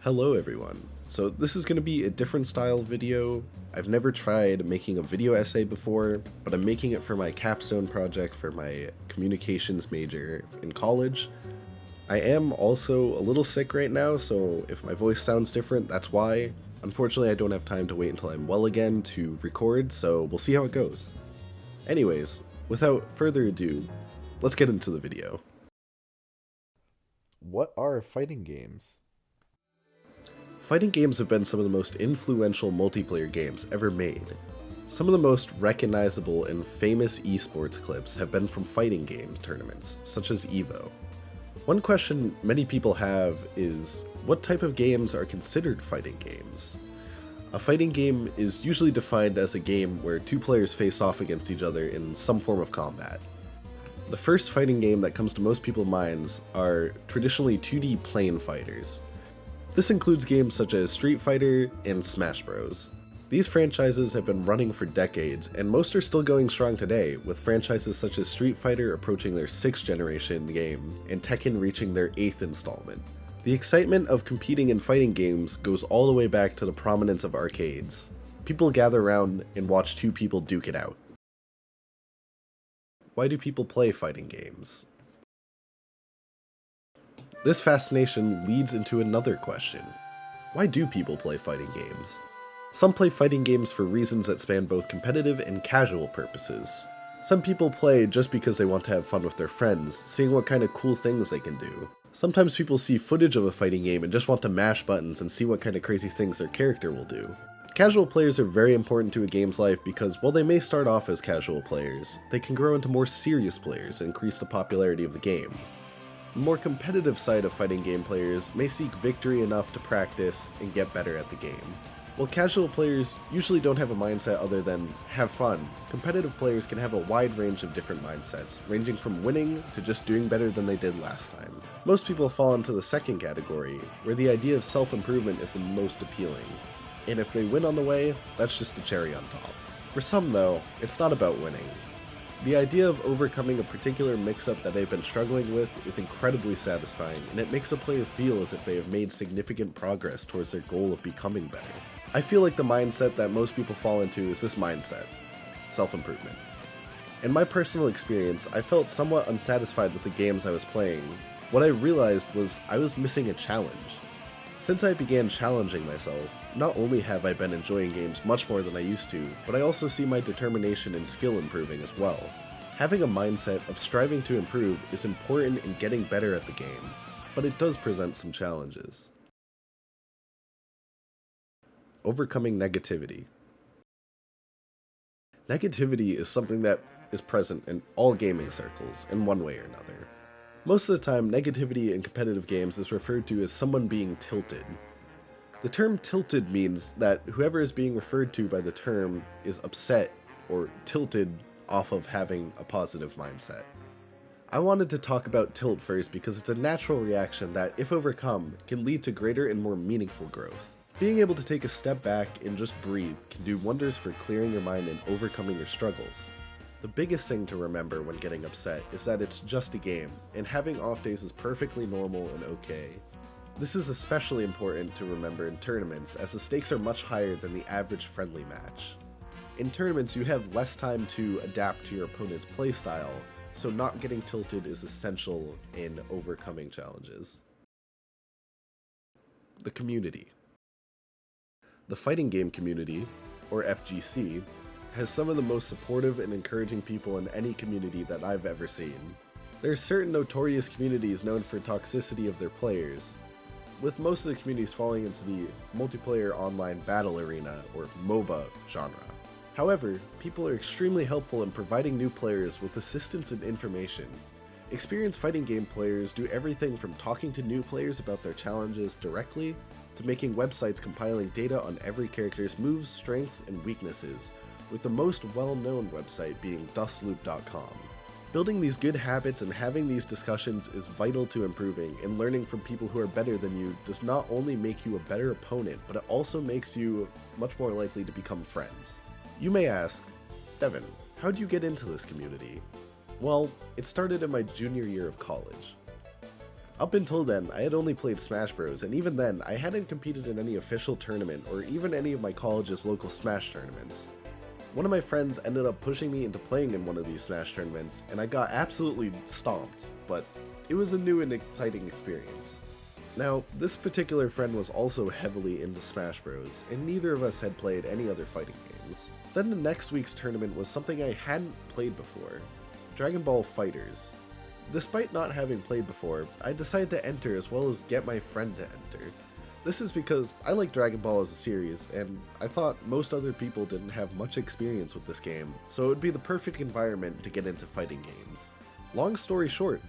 Hello everyone. So this is going to be a different style video. I've never tried making a video essay before, but I'm making it for my capstone project for my communications major in college. I am also a little sick right now, so if my voice sounds different, that's why. Unfortunately, I don't have time to wait until I'm well again to record, so we'll see how it goes. Anyways, without further ado, let's get into the video. What are fighting games? Fighting games have been some of the most influential multiplayer games ever made. Some of the most recognizable and famous esports clips have been from fighting game tournaments, such as EVO. One question many people have is, what type of games are considered fighting games? A fighting game is usually defined as a game where two players face off against each other in some form of combat. The first fighting game that comes to most people's minds are traditionally 2D plane fighters. This includes games such as Street Fighter and Smash Bros. These franchises have been running for decades, and most are still going strong today, with franchises such as Street Fighter approaching their 6th generation game, and Tekken reaching their 8th installment. The excitement of competing in fighting games goes all the way back to the prominence of arcades. People gather around and watch two people duke it out. Why do people play fighting games? This fascination leads into another question. Why do people play fighting games? Some play fighting games for reasons that span both competitive and casual purposes. Some people play just because they want to have fun with their friends, seeing what kind of cool things they can do. Sometimes people see footage of a fighting game and just want to mash buttons and see what kind of crazy things their character will do. Casual players are very important to a game's life because while they may start off as casual players, they can grow into more serious players and increase the popularity of the game. The more competitive side of fighting game players may seek victory enough to practice and get better at the game. While casual players usually don't have a mindset other than have fun, competitive players can have a wide range of different mindsets, ranging from winning to just doing better than they did last time. Most people fall into the second category, where the idea of self-improvement is the most appealing. And if they win on the way, that's just a cherry on top. For some though, it's not about winning. The idea of overcoming a particular mix-up that they've been struggling with is incredibly satisfying, and it makes a player feel as if they have made significant progress towards their goal of becoming better. I feel like the mindset that most people fall into is this mindset: self-improvement. In my personal experience, I felt somewhat unsatisfied with the games I was playing. What I realized was I was missing a challenge. Since I began challenging myself, not only have I been enjoying games much more than I used to, but I also see my determination and skill improving as well. Having a mindset of striving to improve is important in getting better at the game, but it does present some challenges. Overcoming negativity. Negativity is something that is present in all gaming circles in one way or another. Most of the time, negativity in competitive games is referred to as someone being tilted. The term tilted means that whoever is being referred to by the term is upset or tilted off of having a positive mindset. I wanted to talk about tilt first because it's a natural reaction that, if overcome, can lead to greater and more meaningful growth. Being able to take a step back and just breathe can do wonders for clearing your mind and overcoming your struggles. The biggest thing to remember when getting upset is that it's just a game, and having off days is perfectly normal and okay. This is especially important to remember in tournaments, as the stakes are much higher than the average friendly match. In tournaments, you have less time to adapt to your opponent's playstyle, so not getting tilted is essential in overcoming challenges. The community. The fighting game community, or FGC, has some of the most supportive and encouraging people in any community that I've ever seen. There are certain notorious communities known for toxicity of their players, with most of the communities falling into the multiplayer online battle arena, or MOBA, genre. However, people are extremely helpful in providing new players with assistance and information. Experienced fighting game players do everything from talking to new players about their challenges directly, to making websites compiling data on every character's moves, strengths, and weaknesses, with the most well-known website being dustloop.com. Building these good habits and having these discussions is vital to improving, and learning from people who are better than you does not only make you a better opponent, but it also makes you much more likely to become friends. You may ask, Devin, how'd you get into this community? Well, it started in my junior year of college. Up until then, I had only played Smash Bros, and even then, I hadn't competed in any official tournament or even any of my college's local Smash tournaments. One of my friends ended up pushing me into playing in one of these Smash tournaments, and I got absolutely stomped, but it was a new and exciting experience. Now, this particular friend was also heavily into Smash Bros, and neither of us had played any other fighting games. Then the next week's tournament was something I hadn't played before, Dragon Ball FighterZ. Despite not having played before, I decided to enter as well as get my friend to enter. This is because I like Dragon Ball as a series, and I thought most other people didn't have much experience with this game, so it would be the perfect environment to get into fighting games. Long story short,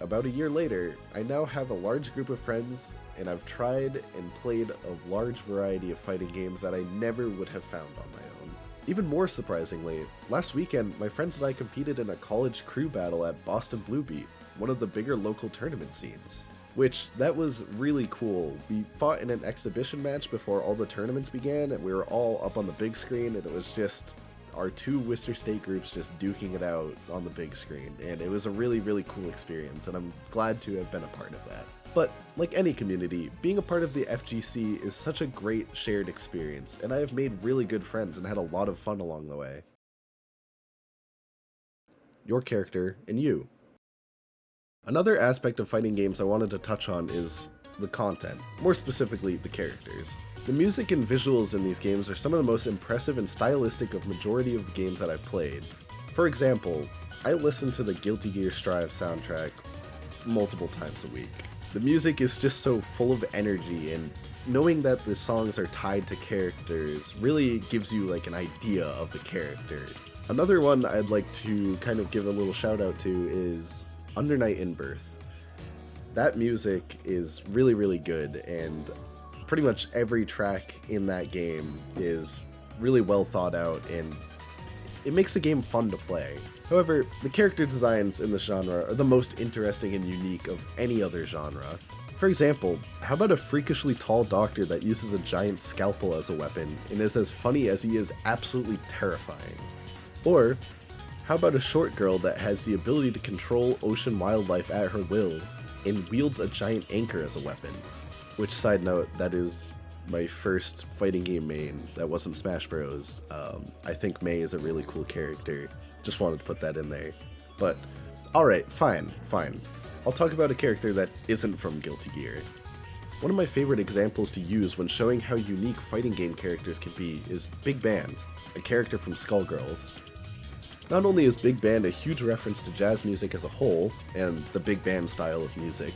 about a year later, I now have a large group of friends, and I've tried and played a large variety of fighting games that I never would have found on my own. Even more surprisingly, last weekend my friends and I competed in a college crew battle at Boston Blue Beat, one of the bigger local tournament scenes. Which, that was really cool. We fought in an exhibition match before all the tournaments began, and we were all up on the big screen, and it was just our two Worcester State groups just duking it out on the big screen, and it was a really, really cool experience, and I'm glad to have been a part of that. But, like any community, being a part of the FGC is such a great shared experience, and I have made really good friends and had a lot of fun along the way. Your character and you. Another aspect of fighting games I wanted to touch on is the content, more specifically the characters. The music and visuals in these games are some of the most impressive and stylistic of majority of the games that I've played. For example, I listen to the Guilty Gear Strive soundtrack multiple times a week. The music is just so full of energy, and knowing that the songs are tied to characters really gives you like an idea of the character. Another one I'd like to kind of give a little shout out to is Under Night Inbirth. That music is really, really good, and pretty much every track in that game is really well thought out, and it makes the game fun to play. However, the character designs in this genre are the most interesting and unique of any other genre. For example, how about a freakishly tall doctor that uses a giant scalpel as a weapon and is as funny as he is absolutely terrifying? Or, how about a short girl that has the ability to control ocean wildlife at her will and wields a giant anchor as a weapon? Which, side note, that is my first fighting game main that wasn't Smash Bros. I think Mei is a really cool character. Just wanted to put that in there. But, alright, fine. I'll talk about a character that isn't from Guilty Gear. One of my favorite examples to use when showing how unique fighting game characters can be is Big Band, a character from Skullgirls. Not only is Big Band a huge reference to jazz music as a whole, and the big band style of music,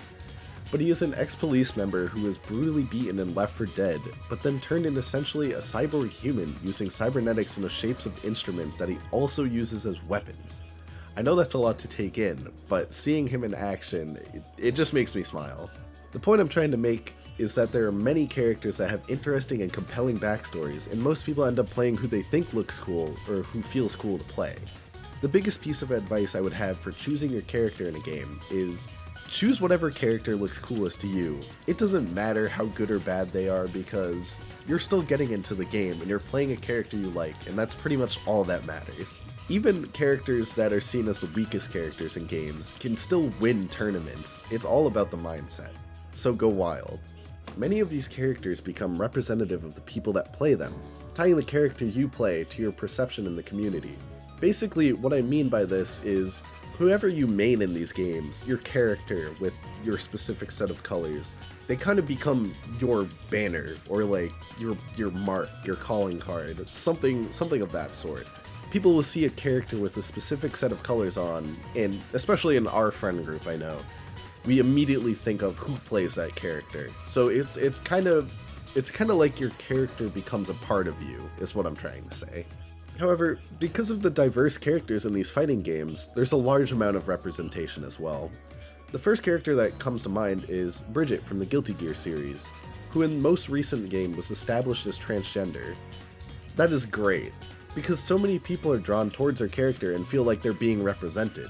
but he is an ex-police member who was brutally beaten and left for dead, but then turned into essentially a cyborg human using cybernetics in the shapes of instruments that he also uses as weapons. I know that's a lot to take in, but seeing him in action, it just makes me smile. The point I'm trying to make is that there are many characters that have interesting and compelling backstories, and most people end up playing who they think looks cool or who feels cool to play. The biggest piece of advice I would have for choosing your character in a game is choose whatever character looks coolest to you. It doesn't matter how good or bad they are because you're still getting into the game and you're playing a character you like, and that's pretty much all that matters. Even characters that are seen as the weakest characters in games can still win tournaments. It's all about the mindset. So go wild. Many of these characters become representative of the people that play them, tying the character you play to your perception in the community. Basically, what I mean by this is, whoever you main in these games, your character with your specific set of colors, they kind of become your banner, or like your mark, your calling card, something of that sort. People will see a character with a specific set of colors on, and especially in our friend group, I know, we immediately think of who plays that character. So it's kind of like your character becomes a part of you, is what I'm trying to say. However, because of the diverse characters in these fighting games, there's a large amount of representation as well. The first character that comes to mind is Bridget from the Guilty Gear series, who in the most recent game was established as transgender. That is great, because so many people are drawn towards her character and feel like they're being represented.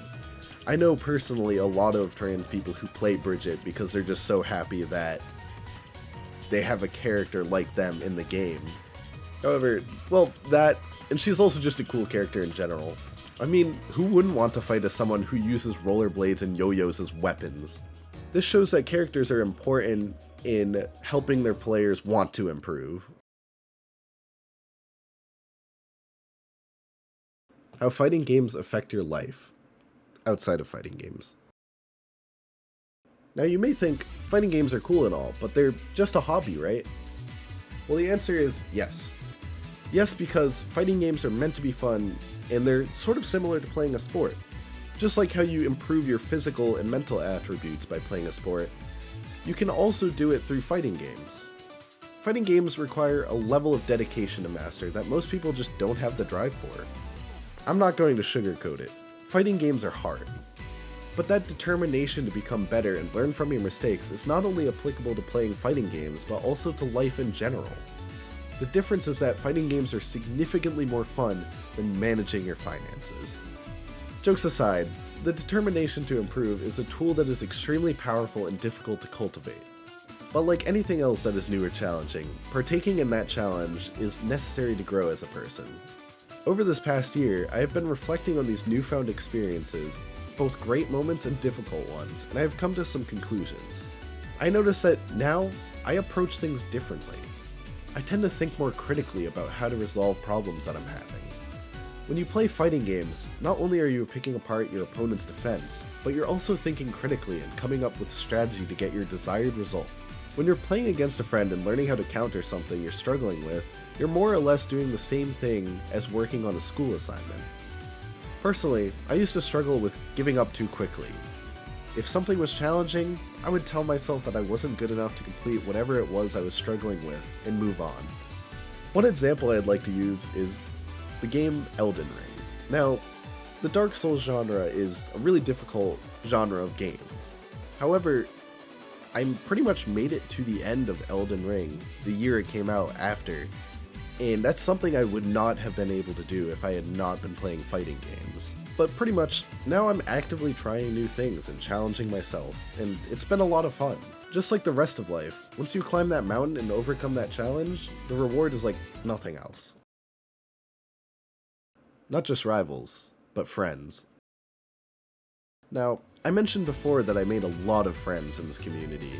I know personally a lot of trans people who play Bridget because they're just so happy that they have a character like them in the game. However, well, that, and she's also just a cool character in general. I mean, who wouldn't want to fight as someone who uses rollerblades and yo-yos as weapons? This shows that characters are important in helping their players want to improve. How fighting games affect your life outside of fighting games. Now you may think fighting games are cool and all, but they're just a hobby, right? Well, the answer is yes. Yes, because fighting games are meant to be fun, and they're sort of similar to playing a sport. Just like how you improve your physical and mental attributes by playing a sport, you can also do it through fighting games. Fighting games require a level of dedication to master that most people just don't have the drive for. I'm not going to sugarcoat it. Fighting games are hard. But that determination to become better and learn from your mistakes is not only applicable to playing fighting games, but also to life in general. The difference is that fighting games are significantly more fun than managing your finances. Jokes aside, the determination to improve is a tool that is extremely powerful and difficult to cultivate. But like anything else that is new or challenging, partaking in that challenge is necessary to grow as a person. Over this past year, I have been reflecting on these newfound experiences, both great moments and difficult ones, and I have come to some conclusions. I notice that now, I approach things differently. I tend to think more critically about how to resolve problems that I'm having. When you play fighting games, not only are you picking apart your opponent's defense, but you're also thinking critically and coming up with strategy to get your desired result. When you're playing against a friend and learning how to counter something you're struggling with, you're more or less doing the same thing as working on a school assignment. Personally, I used to struggle with giving up too quickly. If something was challenging, I would tell myself that I wasn't good enough to complete whatever it was I was struggling with and move on. One example I'd like to use is the game Elden Ring. Now, the Dark Souls genre is a really difficult genre of games. However, I pretty much made it to the end of Elden Ring the year it came out after, and that's something I would not have been able to do if I had not been playing fighting games. But pretty much, now I'm actively trying new things and challenging myself, and it's been a lot of fun. Just like the rest of life, once you climb that mountain and overcome that challenge, the reward is like nothing else. Not just rivals, but friends. Now, I mentioned before that I made a lot of friends in this community,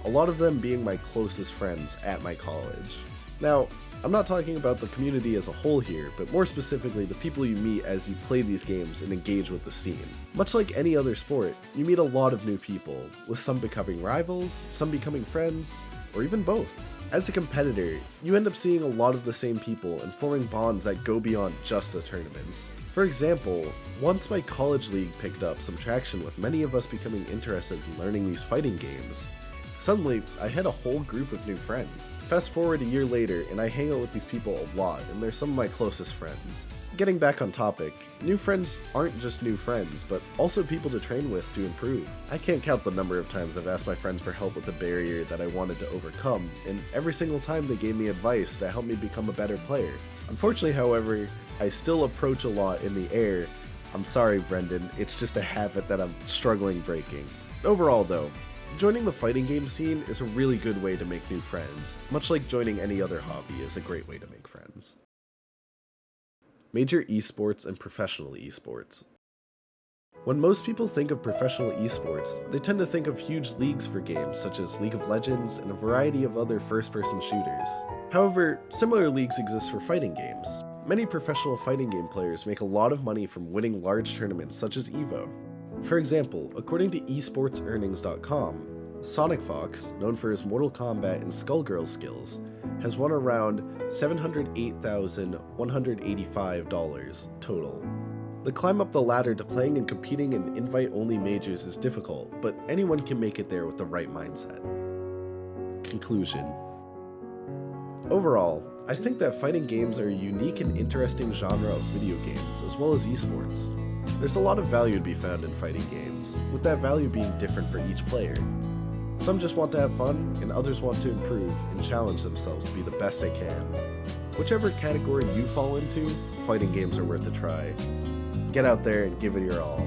a lot of them being my closest friends at my college. Now, I'm not talking about the community as a whole here, but more specifically the people you meet as you play these games and engage with the scene. Much like any other sport, you meet a lot of new people, with some becoming rivals, some becoming friends, or even both. As a competitor, you end up seeing a lot of the same people and forming bonds that go beyond just the tournaments. For example, once my college league picked up some traction with many of us becoming interested in learning these fighting games, suddenly I had a whole group of new friends. Fast forward a year later and I hang out with these people a lot and they're some of my closest friends. Getting back on topic, new friends aren't just new friends, but also people to train with to improve. I can't count the number of times I've asked my friends for help with a barrier that I wanted to overcome, and every single time they gave me advice to help me become a better player. Unfortunately, however, I still approach a lot in the air. I'm sorry, Brendan, it's just a habit that I'm struggling breaking. Overall though, joining the fighting game scene is a really good way to make new friends, much like joining any other hobby is a great way to make friends. Major esports and professional esports. When most people think of professional esports, they tend to think of huge leagues for games such as League of Legends and a variety of other first-person shooters. However, similar leagues exist for fighting games. Many professional fighting game players make a lot of money from winning large tournaments such as EVO. For example, according to esportsearnings.com, Sonic Fox, known for his Mortal Kombat and Skullgirls skills, has won around $708,185 total. The climb up the ladder to playing and competing in invite-only majors is difficult, but anyone can make it there with the right mindset. Conclusion. Overall, I think that fighting games are a unique and interesting genre of video games, as well as esports. There's a lot of value to be found in fighting games, with that value being different for each player. Some just want to have fun, and others want to improve and challenge themselves to be the best they can. Whichever category you fall into, fighting games are worth a try. Get out there and give it your all.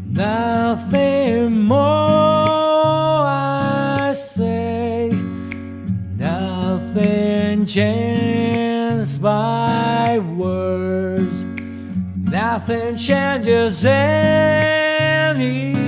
Nothing more I say now. changed by words. Nothing changes anything.